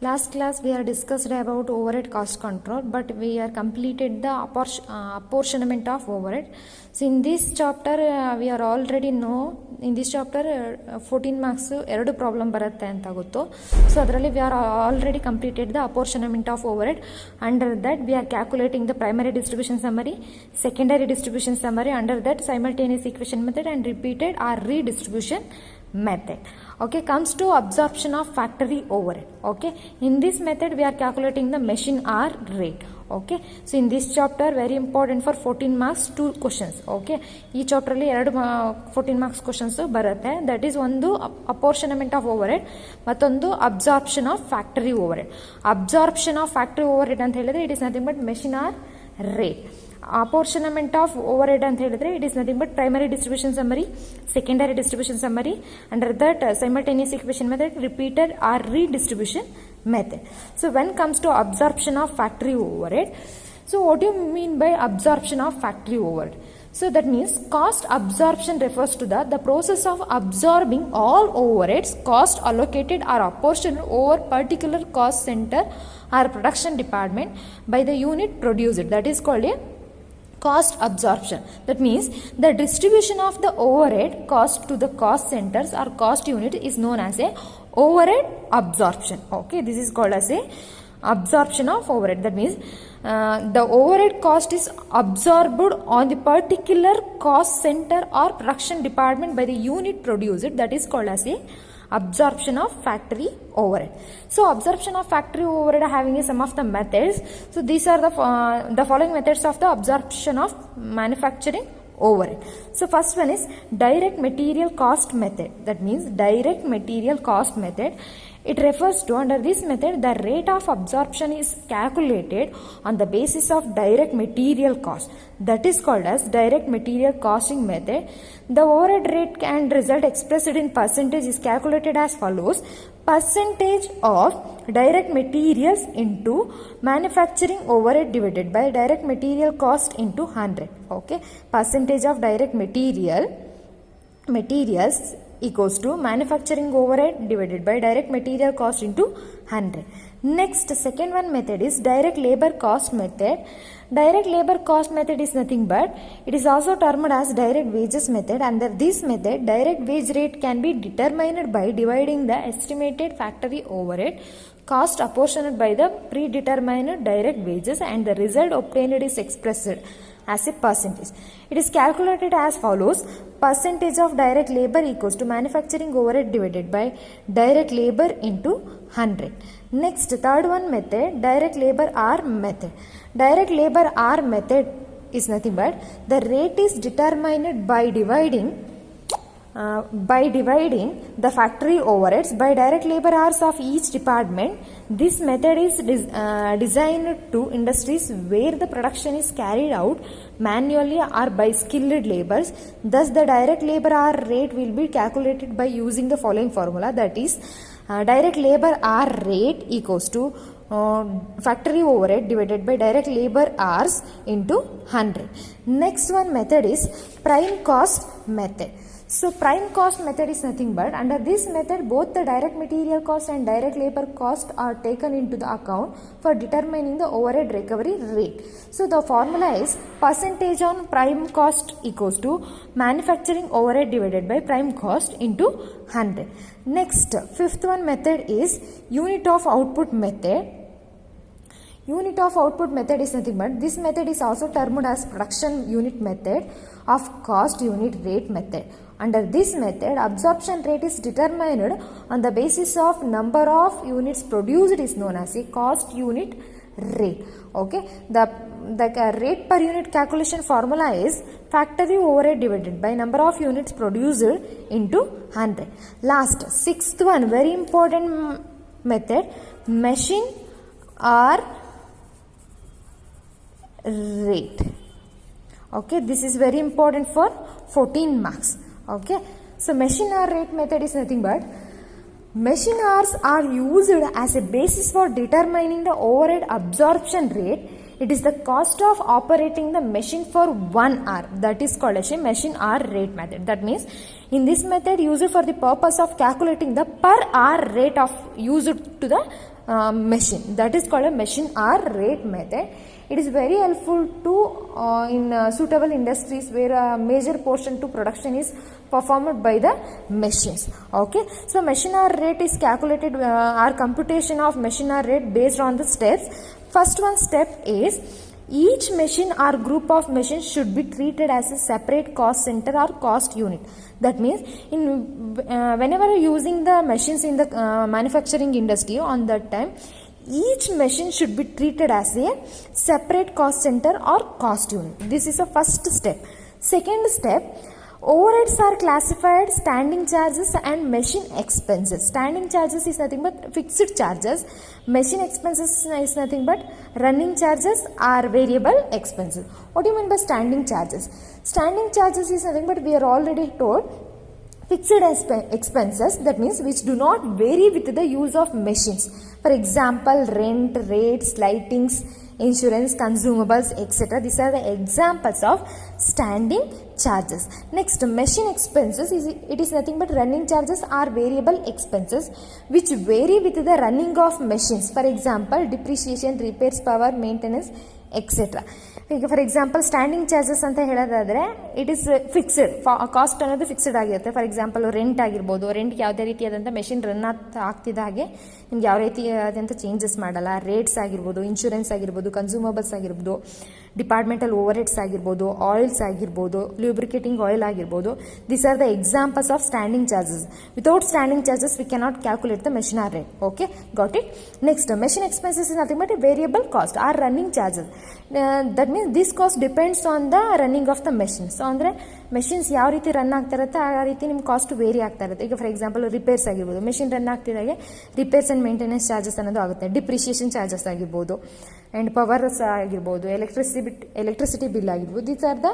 Last class we are discussed about overhead cost control, but we are completed the apportionment of overhead. So in this chapter we are already know in this chapter 14 marks ಎರಡು problem ಬರುತ್ತೆ ಅಂತ ಗೊತ್ತು. So ಅದರಲ್ಲಿ we are already completed the apportionment of overhead. Under that we are calculating the primary distribution summary, secondary distribution summary, under that simultaneous equation method and repeated or redistribution method. Okay, comes to absorption of factory overhead. Okay, in this method we are calculating the machine hour rate. Okay, so in this chapter very important for 14 marks 2 questions. Okay, ಈ chapter ಅಲ್ಲಿ 14 marks questions ಬರುತ್ತೆ. That is ಒಂದು apportionment of overhead ಮತ್ತೊಂದು absorption of factory overhead. Absorption of factory overhead ಅಂತ ಹೇಳಿದ್ರೆ it is nothing but machine hour rate. Apportionment of overhead ಅಂತ ಹೇಳಿದ್ರೆ it is nothing but primary distribution summary, secondary distribution summary, under that simultaneous equation method, repeated or redistribution method. So when comes to absorption of factory overhead, so what do you mean by absorption of factory overhead? So that means cost absorption refers to the process of absorbing all overheads cost allocated or apportioned over particular cost center or production department by the unit produced. That is called a cost absorption. That means the distribution of the overhead cost to the cost centers or cost unit is known as a overhead absorption. Okay, this is called as a absorption of overhead. That means the overhead cost is absorbed on the particular cost center or production department by the unit produced. That is called as a absorption of factory overhead. So absorption of factory overhead having some of the methods. So these are the following methods of the absorption of manufacturing overhead. So first one is direct material cost method. That means direct material cost method. It refers to, under this method, the rate of absorption is calculated on the basis of direct material cost. That is called as direct material costing method. The overhead rate and result expressed in percentage is calculated as follows: percentage of direct materials into manufacturing overhead divided by direct material cost into 100. Okay, percentage of direct materials equals to manufacturing overhead divided by direct material cost into 100. Next, second one method is direct labor cost method. Direct labor cost method is nothing but it is also termed as direct wages method. Under this method, direct wage rate can be determined by dividing the estimated factory overhead cost apportioned by the predetermined direct wages, and the result obtained is expressed as a percentage. It is calculated as follows: percentage of direct labor equals to manufacturing overhead divided by direct labor into 100. Next, third one method, direct labor hour method. Direct labor hour method is nothing but the rate is determined by dividing the factory overheads by direct labor hours of each department. This method is designed to industries where the production is carried out manually or by skilled laborers. Thus, the direct labor hour rate will be calculated by using the following formula, that is direct labor hour rate equals to factory overhead divided by direct labor hours into 100. Next one method is prime cost method. So prime cost method is nothing but, under this method both the direct material cost and direct labor cost are taken into the account for determining the overhead recovery rate. So the formula is percentage on prime cost equals to manufacturing overhead divided by prime cost into 100. Next, fifth one method is unit of output method. Unit of output method is nothing but this method is also termed as production unit method of cost unit rate method. Under this method, absorption rate is determined on the basis of number of units produced is known as a cost unit rate. Okay, the rate per unit calculation formula is factory overhead divided by number of units produced into 100. Last, sixth one, very important method, machine hour rate. Okay, this is very important for 14 marks. Okay, so machine hour rate method is nothing but machine hours are used as a basis for determining the overhead absorption rate. It is the cost of operating the machine for 1 hour. That is called as a machine hour rate method. That means in this method used for the purpose of calculating the per hour rate of used to the machine. That is called a machine hour rate method. It is very helpful to in suitable industries where a major portion to production is performed by the machines. Okay, so machine hour rate is calculated our computation of machine hour rate based on the steps. First one step is each machine or group of machines should be treated as a separate cost center or cost unit. That means in whenever using the machines in the manufacturing industry, on that time each machine should be treated as a separate cost center or cost unit. This is the first step. Second step, overheads are classified standing charges and machine expenses. Standing charges is nothing but fixed charges. Machine expenses is nothing but running charges or variable expenses. What do you mean by standing charges? Standing charges is nothing but, we are already told, fixed expenses, that means which do not vary with the use of machines. For example, rent, rates, lightings, insurance, consumables, etc. These are the examples of standing charges. Next, machine expenses it is nothing but running charges or variable expenses which vary with the running of machines. For example, depreciation, repairs, power, maintenance, etc. ಈಗ for example standing charges ಅಂತ ಹೇಳೋದಾದರೆ it is fixed, cost ಅನ್ನೋದು fixed ಆಗಿರುತ್ತೆ. For example rent ಆಗಿರ್ಬೋದು, ರೆಂಟ್ಗೆ ಯಾವುದೇ ರೀತಿಯಾದಂಥ machine run ಆಗ್ತಿದ್ದ ಹಾಗೆ ನಿಮ್ಗೆ ಯಾವ ರೀತಿಯಾದಂಥ ಚೇಂಜಸ್ ಮಾಡಲ್ಲ. ರೇಟ್ಸ್ ಆಗಿರ್ಬೋದು, ಇನ್ಶೂರೆನ್ಸ್ ಆಗಿರ್ಬೋದು, ಕನ್ಸ್ಯೂಮಬಲ್ಸ್ ಆಗಿರ್ಬೋದು, ಡಿಪಾರ್ಟ್ಮೆಂಟಲ್ ಓವರ್ ಹೆಡ್ಸ್ ಆಗಿರ್ಬೋದು, ಆಯಿಲ್ಸ್ ಆಗಿರ್ಬೋದು, ಲೂಬ್ರಿಕೇಟಿಂಗ್ ಆಯಿಲ್ ಆಗಿರ್ಬೋದು. These are the examples of standing charges. Without standing charges we cannot calculate the machine hour rate. Okay, got it. Next, machine expenses is nothing but variable cost or running charges. That means this cost depends on the running of the machines. ಅಂದರೆ machines ಯಾವ ರೀತಿ run ಆಗ್ತಾ ಇರುತ್ತೆ ಆ ರೀತಿ ನಿಮ್ಮ cost very ಆಗ್ತಾ ಇರುತ್ತೆ. ಈಗ ಫಾರ್ ಎಕ್ಸಾಂಪಲ್ ರಿಪೇರ್ಸ್ ಆಗಿರ್ಬೋದು, ಮೆಷಿನ್ ರನ್ ಆಗ್ತಿದ್ದಾಗೆ ರಿಪೇರ್ಸ್ ಆ್ಯಂಡ್ ಮೇಂಟೆನೆನ್ಸ್ ಚಾರ್ಜಸ್ ಅನ್ನೋದು ಆಗುತ್ತೆ. ಡಿಪ್ರಿಷಿಯೇಷನ್ ಚಾರ್ಜಸ್ ಆಗಿರ್ಬೋದು, ಆ್ಯಂಡ್ ಪವರ್ಸ್ ಆಗಿರ್ಬೋದು, ಎಲೆಕ್ಟ್ರಿಸಿಟಿ ಬಿಲ್ ಆಗಿರ್ಬೋದು. These are the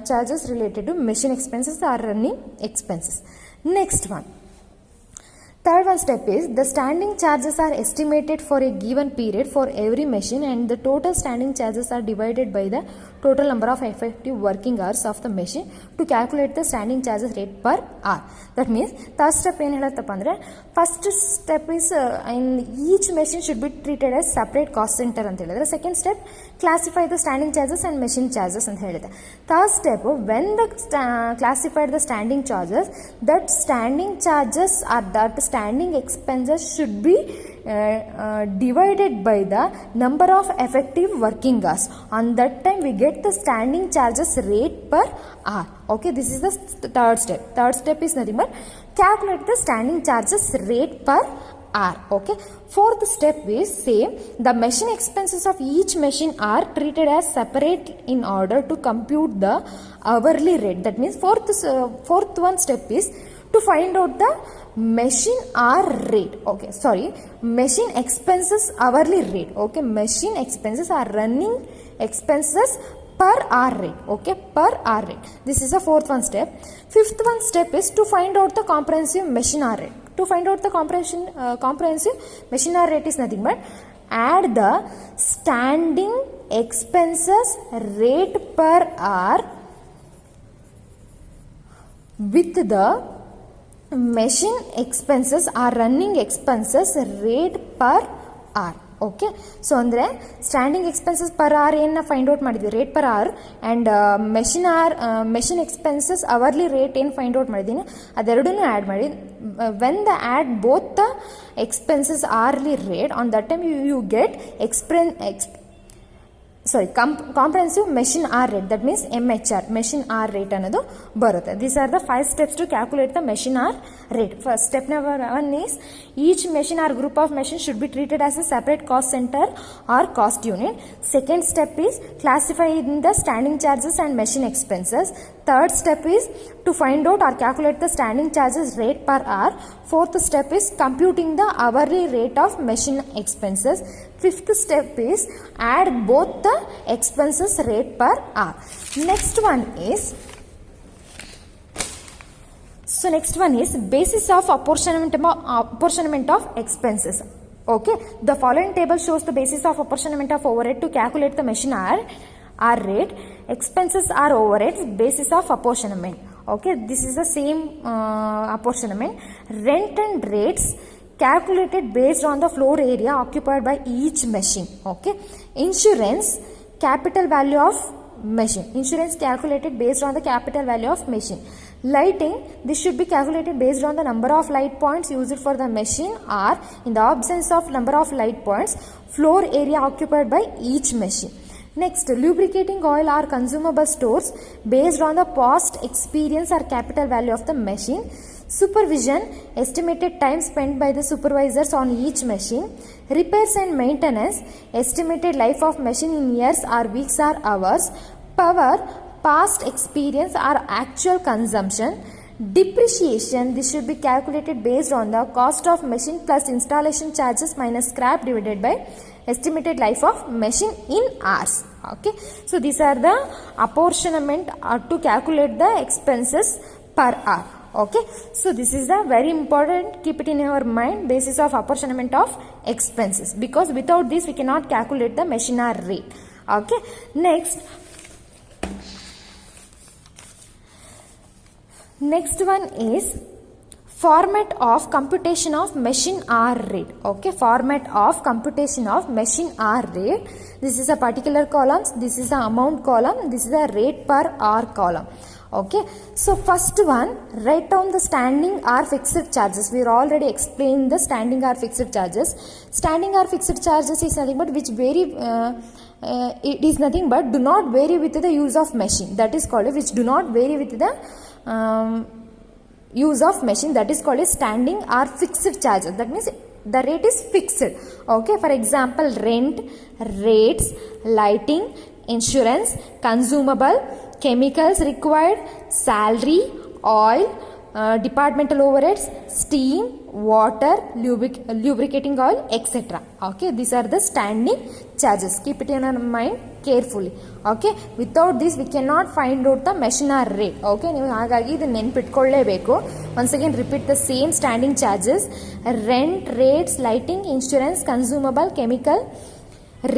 charges related to machine expenses or running expenses. Next one. Third one step is the standing charges are estimated for a given period for every machine and the total standing charges are divided by the total number of effective working hours of the machine to calculate the standing charges rate per hour. That means third step ಏನು ಹೇಳುತ್ತಪ್ಪ ಅಂದರೆ, first step is in each machine should be treated as separate cost center ಅಂತ ಹೇಳಿದ್ರೆ. Second step, classify the standing charges and machine charges ಅಂತ ಹೇಳಿದೆ. Third step, when the classified the standing charges, that standing charges are that standing expenses should be divided by the number of effective working hours. On that time we get the standing charges rate per hour. Okay, this is the third step. Third step is nothing but calculate the standing charges rate per hour. Okay, fourth step is same. The machine expenses of each machine are treated as separate in order to compute the hourly rate. That means fourth one step is to find out the machine hour rate. Okay, sorry, machine expenses hourly rate. Okay, machine expenses are running expenses per hour rate. Okay, per hour rate. This is the fourth one step. Fifth one step is to find out the comprehensive machine hour rate. To find out the comprehensive machine hour rate is nothing but add the standing expenses rate per hour with the machine expenses or running expenses rate per hour. Okay, so ಅಂದರೆ standing expenses per hour ಏನು find out ಮಾಡಿದ್ವಿ, rate per hour, and machine expenses hourly rate ಏನು find out ಮಾಡಿದ್ದೀನಿ ಅದೆರಡೂ add ಮಾಡಿ, when the add both the expenses hourly rate, on that time you get comprehensive machine hour rate. That means MHR, machine hour rate ಅನ್ನೋದು ಬರುತ್ತೆ. These are the 5 steps to calculate the machine hour rate. First step number 1 is each machine or group of machines should be treated as a separate cost center or cost unit. Second step is classifying the standing charges and machine expenses. Third step is to find out or calculate the standing charges rate per hour. Fourth step is computing the hourly rate of machine expenses. Fifth step is add both the expenses rate per hour. Next one is basis of apportionment of expenses. Okay, the following table shows the basis of apportionment of overhead to calculate the machine hour rate. Expenses are overheads, basis of apportionment. Okay, this is the same apportionment. Rent and rates calculated based on the floor area occupied by each machine. Okay. Insurance, capital value of machine. Insurance calculated based on the capital value of machine. Lighting, this should be calculated based on the number of light points used for the machine, or in the absence of number of light points, floor area occupied by each machine. Next, lubricating oil or consumable stores based on the past experience or capital value of the machine. Supervision, estimated time spent by the supervisors on each machine. Repairs and maintenance, estimated life of machine in years or weeks or hours. Power, past experience or actual consumption. Depreciation, this should be calculated based on the cost of machine plus installation charges minus scrap divided by estimated life of machine in hours. Okay, so these are the apportionment to calculate the expenses per hour. Okay, so this is the very important, keep it in your mind, basis of apportionment of expenses, because without this we cannot calculate the machine hour rate. Okay, next one is format of computation of machine hour rate. Okay, format of computation of machine hour rate. This is a particular column, this is the amount column, this is the rate per hour column. Okay, so first one, write down the standing or fixed charges. We already explained the standing or fixed charges. Standing or fixed charges is nothing but which vary, it is nothing but do not vary with the use of machine. That is called which do not vary with the use of machine. That is called a standing or fixed charges. That means the rate is fixed. Okay, for example, rent, rates, lighting, insurance, consumable, chemicals required, salary, oil, departmental overheads, steam, water, lubricating oil, etc. Okay, these are the standing charges. Keep it in your mind carefully. Okay, without this we cannot find out the machine hour rate. Okay, ನೀವು ಹಾಗಾಗಿ ಇದನ್ನ ನೆನಪಿಟ್ಕೊಳ್ಳೇಬೇಕು. Once again repeat the same standing charges: rent, rates, lighting, insurance, consumable, chemical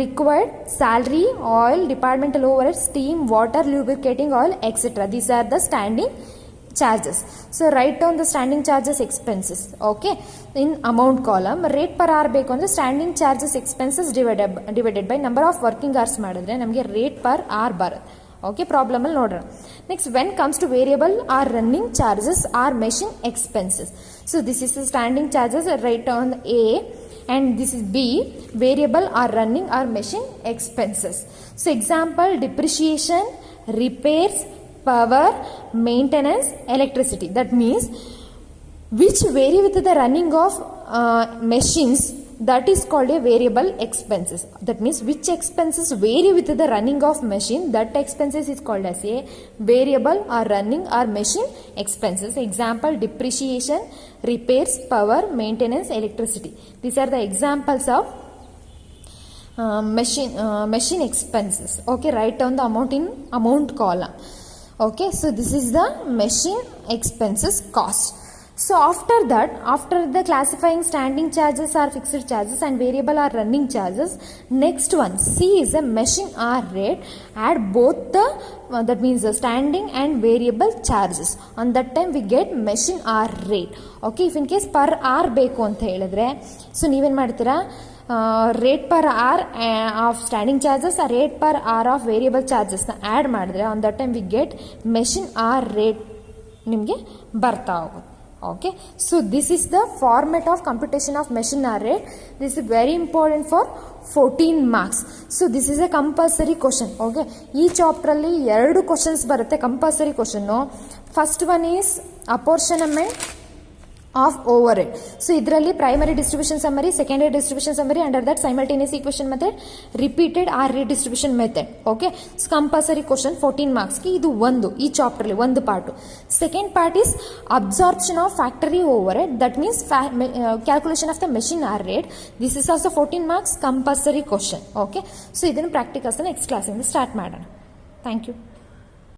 required, salary, oil, departmental overhead, steam, water, lubricating oil, etc. These are the standing charges. So write down the standing charges expenses. Okay, in amount column, rate per hour ಬೇಕು ಅಂದ್ರೆ standing charges expenses divided by number of working hours ಮಾಡಿದ್ರೆ ನಮಗೆ rate per hour ಬರುತ್ತೆ. Okay, problem ಅಲ್ಲಿ ನೋಡೋಣ. Next, when comes to variable or running charges or machine expenses. So this is the standing charges, write on A, and this is B, variable or running or machine expenses. So example, depreciation, repairs, power, maintenance, electricity. That means which vary with the running of machines, that is called a variable expenses. That means which expenses vary with the running of machine, that expenses is called as a variable or running or machine expenses. Example, depreciation, repairs, power, maintenance, electricity. These are the examples of machine expenses. Okay, write down the amount in amount column. Okay, so this is the machine expenses cost. So after that, after the classifying standing charges or fixed charges and variable or running charges, next one C is a machine hour rate. Add both the that means the standing and variable charges. On that time we get machine hour rate. Okay, if in case per hour ಬೇಕು ಅಂತ ಹೇಳಿದ್ರೆ, so ನೀವೇನ್ ಮಾಡ್ತೀರಾ, rate per hour of standing charges rate per hour of variable ಚಾರ್ಜಸ್ನ add ಮಾಡಿದ್ರೆ on that time we get machine hour rate ನಿಮಗೆ ಬರ್ತಾ ಹೋಗುತ್ತೆ. Okay, so this is the format of computation of machine hour rate. This is very important for 14 marks. So this is a compulsory question. Okay, ಈ chapter ಅಲ್ಲಿ 2 questions ಬರುತ್ತೆ compulsory question. First one is apportionment of overhead. So ಇದರಲ್ಲಿ primary distribution summary, secondary distribution summary, under that simultaneous equation method, repeated or redistribution method. Okay, so compulsory question 14 marks ಗೆ ಇದು ಒಂದು ಈ chapter ಅಲ್ಲಿ ಒಂದು part. Second part is absorption of factory overhead, that means calculation of the machine hour rate. This is also 14 marks compulsory question. Okay, so ಇದನ್ನು practicals next class ಇಂದ start ಮಾಡೋಣ. Thank you.